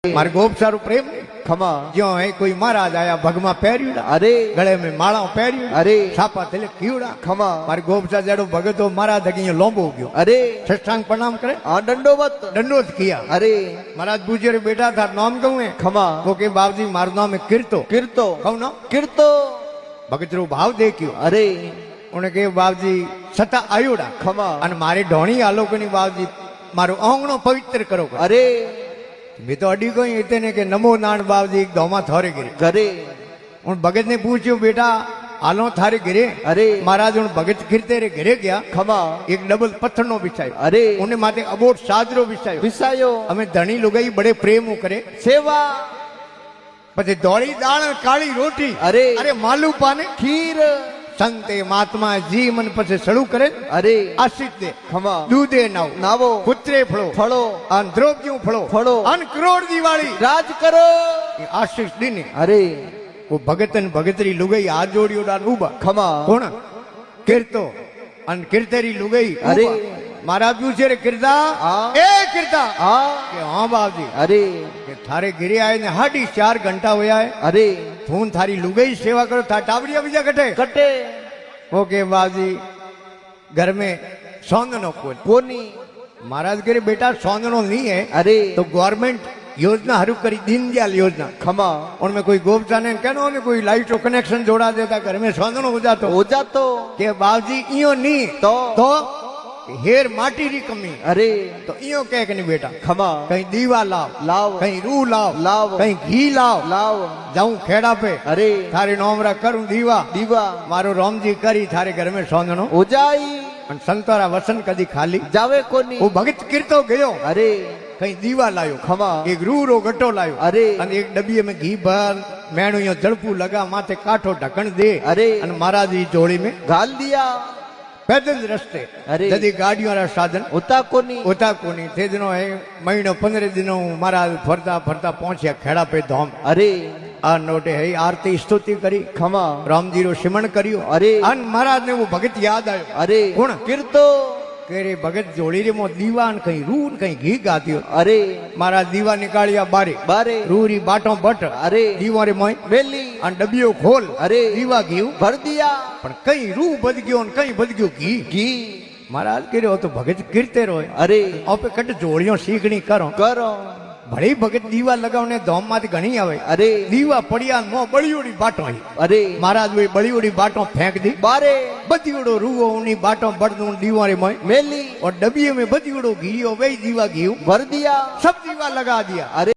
मारे गोप सारू प्रेम खमा जो है कोई महाराज आया भगमा पैरियोड़ा अरे गले में माला पैरियो अरे छापा तिलक कियोड़ा खमा मारे गोप सा जड़ो भगतो महाराज अगी लोंबो गयो अरे सष्टांग प्रणाम करे हाँ दंडोवत दंडोत किया अरे महाराज पूछे रे बेटा था नाम कहूँ है खमा वो के बाबजी मारो नाम है कीर्तो किरतो कहू ना किरतो भगत रो भाव देखियो अरे उन्हें के बाबजी सता आयोड़ा खमा अन मारे ढोणी आलोकनी बाबजी मारो आंगणो पवित्र करो अरे मैं तो अडी गई इतने के नमो नान बाबजी एक दौमा थारे गिरे घरे उन भगत ने पूछ्यो बेटा आलो थारे गिरे अरे महाराज उन भगत गिरते रे गिरे गया खमा एक डबल पत्थर नो बिछायो अरे उन्हें माथे अबोट साजरो बिछायो विसायो हमें धनी लुगाई बड़े प्रेम करे सेवा पछे दौड़ी दाल काली रोटी अरे अरे मालू पाने खीर संते महात्मा जी मन पछे सड़ू करे अरे आशीष दे खमा दूधे नाव नावो पुत्रे फळो फळो अन द्रौपदी फळो फळो अन करोड़ दिवाली राज करो आशीष दीने अरे वो भगतन भगतरी लुगाई हाथ जोड़ियो डाल उबा खमा कोण कीर्तो अन कीर्तेरी लुगाई अरे महाराज पूछे रे कीर्ता हाँ। ए कीर्ता हाँ के हाँ बाबजी अरे के थारे गिरे आए ने 4.5 घंटा होया है अरे थून थारी लुगाई सेवा करो था टाबरिया बीजा कटे कटे वो के बाबजी घर में सौंदनो कोनी महाराज करे बेटा सौंदनो नहीं है अरे तो गवर्नमेंट योजना हरू करी दीनदयाल योजना खमा उनमें कोई गोपचा ने कहनो में कोई लाइट रो कनेक्शन जोड़ा देता घर में सौंदनो हो जातो हो जातो के बाबजी इयो नहीं तो हेर माटी री कमी अरे तो इयो कह के नहीं बेटा खमा कहीं दीवा लाव लाव कहीं रू लाव लाव कहीं घी लाव लाव जाऊं खेड़ा पे अरे थारे नोमरा करूं दीवा दीवा मारो राम जी करी थारे घर में सौंदनो हो जाई अन संतोरा वसन कदी खाली जावे कोनी वो भगत कीर्तो गयो अरे कहीं दीवा लायो खमा एक रू रो गट्टो लायो अरे अन एक डब्बी में घी भर मैणु यो जड़पू लगा माथे काठो ढकन दे अरे अन महाराज जी जोड़ी में घाल दिया पैदल रस्ते अरे जदी गाड़ियों रा साधन होता कोनी होता कोनी थे दिनों है महीनों 15 दिनों महाराज फरता फरता पहुंचा खेड़ा पे धाम अरे आ नोटे है आरती स्तुति करी खमा राम जी रो सिमरण करियो अरे अन महाराज ने वो भगत याद आयो अरे कौन किरतो के रे भगत जोड़ी रे मो दीवान कहीं रून कहीं घी गातियो अरे महाराज दीवा निकालिया बारे बारे रूरी बाटो बट अरे दीवा रे मोय मेली अन डबियो खोल अरे दीवा घी भर दिया पण कहीं रू बद गयो अन कहीं बद गयो घी घी महाराज के रे तो भगत कीर्ते रोय अरे आपे कट जोड़ियों सीखनी करो करो भले भगत दीवा लगावने धोम माथी घणी आवे अरे दीवा पड़िया मो बड़ीओड़ी बाटो ही अरे महाराज वे बड़ीओड़ी बाटो फेंक दी बारे बदीओड़ो रूओ उनी बाटो बड़ दूं दीवा रे मोय मेली और डबिये में बदीओड़ो घी वे दीवा घी भर दिया सब दीवा लगा दिया अरे